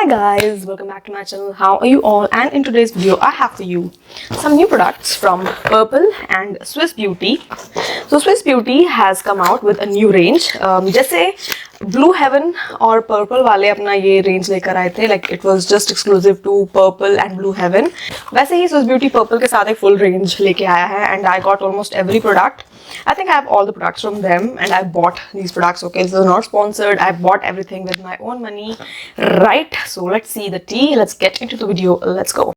Hi guys, welcome back to my channel. How are you all? And in today's video I have for you some new products from Purplle and Swiss Beauty. So Swiss Beauty has come out with a new range. जैसे Blue Heaven और Purplle वाले अपना ये range लेकर आए थे, like it was just exclusive to Purplle and Blue Heaven. वैसे ही Swiss Beauty Purplle के साथ एक full range लेके आया है and I got almost every product. I think I have all the products from them and I bought these products. Okay, this is not sponsored. I bought everything with my own money, right? So let's see the tea. Let's get into the video. Let's go.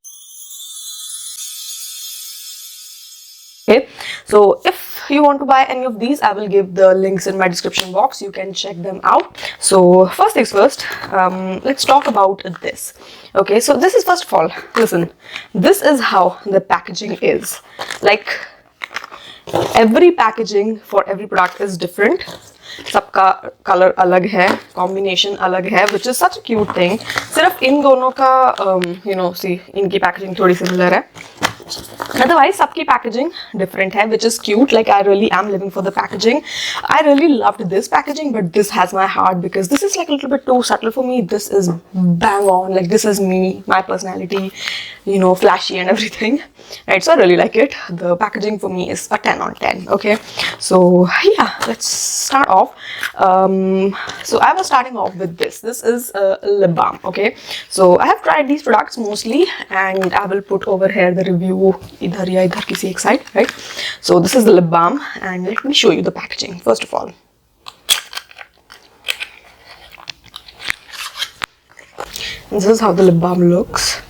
Okay, so if you want to buy any of these, I will give the links in my description box. You can check them out. So first things first, let's talk about this. Okay, so this is, first of all, listen, this is how the packaging is. Like, every packaging for every product is different. सबका color अलग है, combination अलग है, which is such a cute thing. सिर्फ इन दोनों का you know, see, इनकी packaging थोड़ी similar है. Otherwise, सबकी packaging different है, which is cute. Like, I really am living for the packaging. I really loved this packaging, but this has my heart because this is like a little bit too subtle for me. This is bang on. Like, this is me, my personality, you know, flashy and everything. Right, so I really like it. The packaging for me is a 10 on 10. Okay, so yeah, let's start off. So I was starting off with this. This is lip balm. Okay, so I have tried these products mostly, and I will put over here the review idhar ya idhar kisi ek side, right? So this is the lip balm, and let me show you the packaging first of all. This is how the lip balm looks.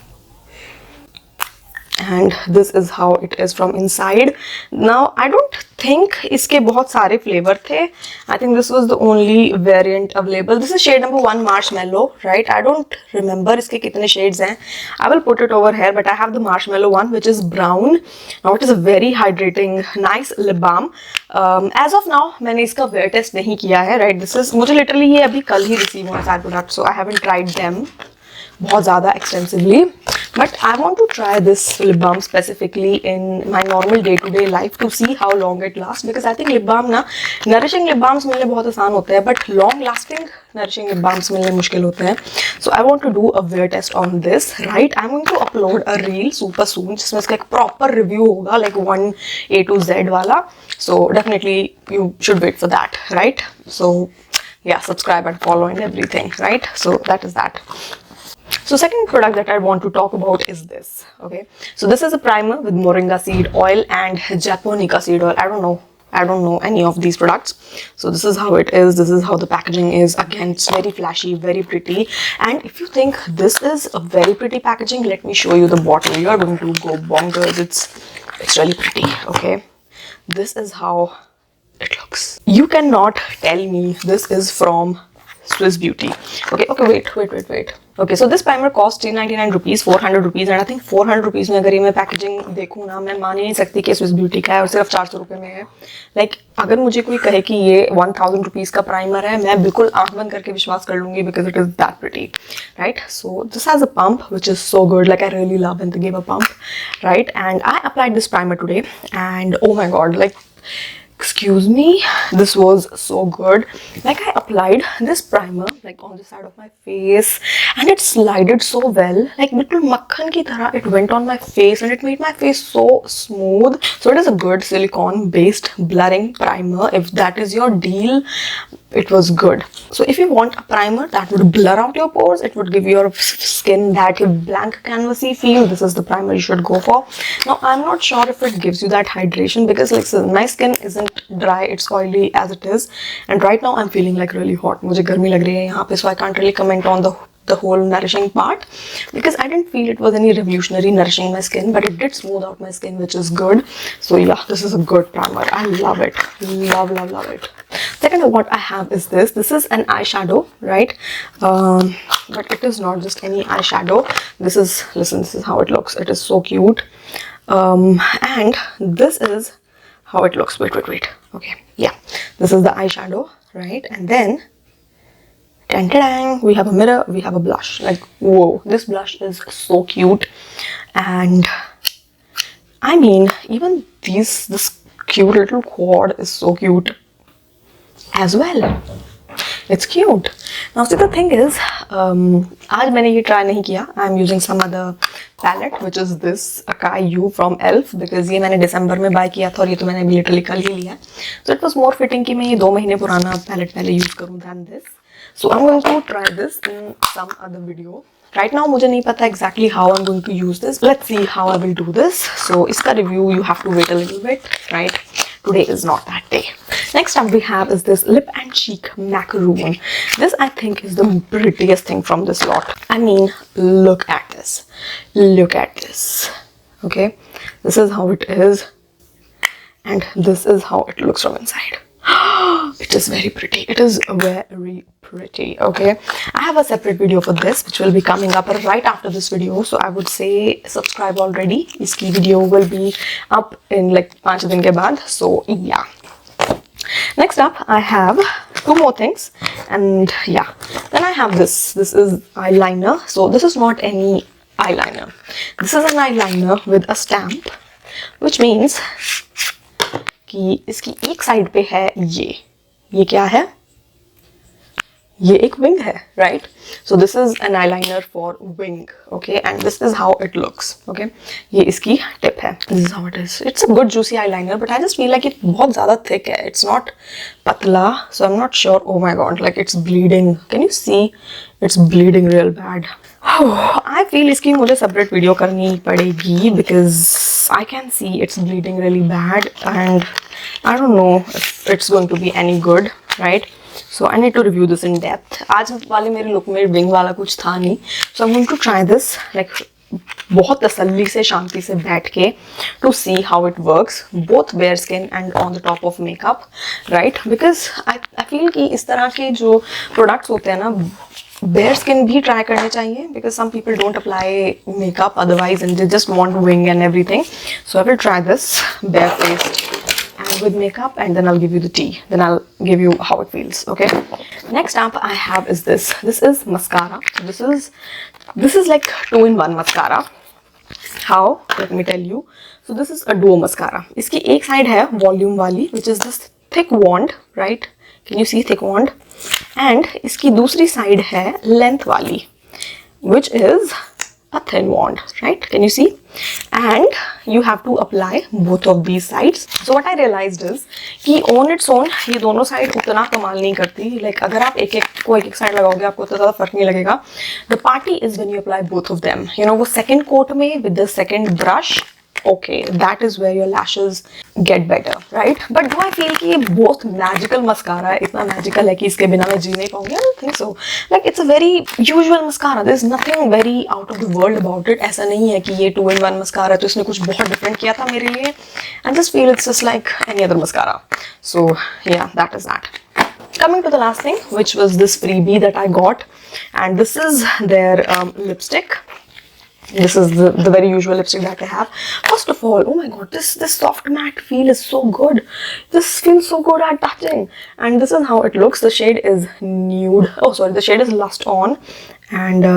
And this is how it is from inside. Now I don't think इसके बहुत सारे flavor थे. I think this was the only variant available. This is shade number 1 marshmallow, right? I don't remember इसके कितने shades हैं. I will put it over here, but I have the marshmallow one, which is brown. Now it is a very hydrating, nice lip balm. As of now मैंने इसका wear test नहीं किया है, right? This is, मुझे literally ये अभी कल ही receive हुआ सारे product, so I haven't tried them बहुत ज़्यादा extensively. But I want to try this lip balm specifically in my normal day-to-day life to see how long it lasts, because I think lip balm ना, nourishing lip balms मिलने बहुत आसान होते हैं, but long-lasting nourishing lip balms मिलने मुश्किल होते हैं. So I want to do a wear test on this, right? I'm going to upload a reel super soon जिसमें इसका एक proper review होगा, like 1 A to Z वाला. So definitely you should wait for that, right? So yeah, subscribe and follow and everything, right? So that is that. So second product that I want to talk about is this. Okay, so this is a primer with Moringa Seed Oil and Japonica Seed Oil. I don't know any of these products. So this is how it is. This is how the packaging is. Again, it's very flashy, very pretty. And if you think this is a very pretty packaging, let me show you the bottle. You are going to go bonkers. It's really pretty. Okay, this is how it looks. You cannot tell me this is from Swiss Beauty. Okay, wait. Okay, so this primer cost 399 rupees, 400 rupees, and I think 400 rupees में अगर ये मैं packaging देखूँ ना, मैं मान ही नहीं सकती कि Swiss Beauty का है और सिर्फ 400 रुपये में है. Like, अगर मुझे कोई कहे कि ये 1000 rupees का प्राइमर है, मैं बिल्कुल आँख बंद करके विश्वास कर लूँगी because it is that pretty, right? So this has a pump which is so good. Like, I really love when they give a pump, right? And I applied this primer today, and oh my god, like, excuse me, this was so good. Like, I applied this primer like on the side of my face and it slided so well, like बिल्कुल मक्खन की तरह it went on my face and it made my face so smooth. So it is a good silicone based blurring primer. If that is your deal, it was good. So if you want a primer that would blur out your pores, it would give your skin that blank canvasy feel, this is the primer you should go for. Now I'm not sure if it gives you that hydration because like my skin isn't dry, it's oily as it is, and right now I'm feeling like really hot. मुझे गर्मी लग रही है यहाँ पे, so I can't really comment on the whole nourishing part because I didn't feel it was any revolutionary nourishing my skin, but it did smooth out my skin, which is good. So yeah, this is a good primer. I love it. Love it. Second, what I have is this. This is an eyeshadow, right? But it is not just any eyeshadow. This is, listen, this is how it looks. It is so cute. And this is how it looks. Wait. Okay, yeah. This is the eyeshadow, right? And then we have a mirror, we have a blush. Like, whoa, this blush is so cute. And I mean, even this cute little quad is so cute as well. It's cute. Now see, the thing is, आज मैंने ये try नहीं किया. I'm using some other palette, which is this Akai U from Elf, because ये मैंने December में buy किया था और ये तो मैंने literally कल ही लिया. So it was more fitting कि मैं ये 2 महीने पुराना palette पहले use करूँ than this. So I'm going to try this in some other video. Right now मुझे नहीं पता exactly how I'm going to use this. Let's see how I will do this. So इसका review you have to wait a little bit, right? Today is not that day. Next up we have is this lip and cheek macaroon. This I think is the prettiest thing from this lot. I mean, look at this. Look at this. Okay, this is how it is, and this is how it looks from inside. It is very pretty. It is very pretty. Okay, I have a separate video for this which will be coming up right after this video, so I would say subscribe already. Iski video will be up in like 5 दिन के बाद. So yeah. Next up I have 2 more things, and yeah, then I have this. This is eyeliner. So this is not any eyeliner. This is an eyeliner with a stamp, which means कि इसकी एक side पे है ये क्या है? ये एक wing है, right? So this is an eyeliner for wing, okay? And this is how it looks, okay? ये इसकी tip है. This is how it is. It's a good juicy eyeliner, but I just feel like it बहुत ज़्यादा thick है. It's not पतला, so I'm not sure. Oh my god, like it's bleeding. Can you see? It's bleeding real bad. Oh, I feel इसकी मुझे separate video करनी पड़ेगी because I can see it's bleeding really bad, and I don't know if it's going to be any good, right? So I need to review this in depth. आज वाले मेरे look में wing वाला कुछ था नहीं, so I'm going to try this like बहुत तसल्ली से शांति से बैठ के to see how it works, both bare skin and on the top of makeup, right? Because I feel कि इस तरह के जो products होते हैं ना, bare skin भी try करने चाहिए, because some people don't apply makeup otherwise and they just want wing and everything. So I will try this barefaced and with makeup, and then I'll give you the tea. Then I'll give you how it feels, okay? Next up I have is this. This is mascara. This is like 2-in-1 mascara. How? Let me tell you. So this is a duo mascara. इसकी एक side है volume वाली, which is this thick wand, right? Can you see thick wand? And इसकी दूसरी side है length वाली, which is a thin wand, right? Can you see? And you have to apply both of these sides. So what I realized is कि on its own ये दोनों side उतना कमाल नहीं करती. Like अगर आप एक side लगाओगे आपको उतना ज़्यादा फर्क नहीं लगेगा. The party is when you apply both of them. You know, वो second coat में with the second brush, okay, that is where your lashes get better, right? But do I feel कि ये बहुत magical mascara है, इतना magical है कि इसके बिना मैं जी नहीं पाऊंगी? I don't think so. Like it's a very usual mascara. There's nothing very out of the world about it. ऐसा नहीं है कि ये 2-in-1 mascara है तो इसने कुछ बहुत different किया था मेरे लिए. I just feel it's just like any other mascara. So yeah, that is that. Coming to the last thing, which was this freebie that I got, and this is their lipstick. This is the very usual lipstick that I have. First of all, oh my god, this soft matte feel is so good. This feels so good at touching. And this is how it looks. The shade is nude. Oh sorry, the shade is Lust On. And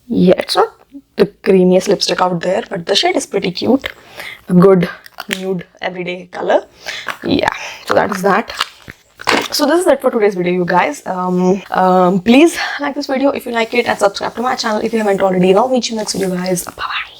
yeah, it's not the creamiest lipstick out there, but the shade is pretty cute. A good nude everyday color. Yeah, so that is that. So this is it for today's video, you guys. Please like this video if you like it, and subscribe to my channel if you haven't already. And I'll meet you next video, guys. Bye bye.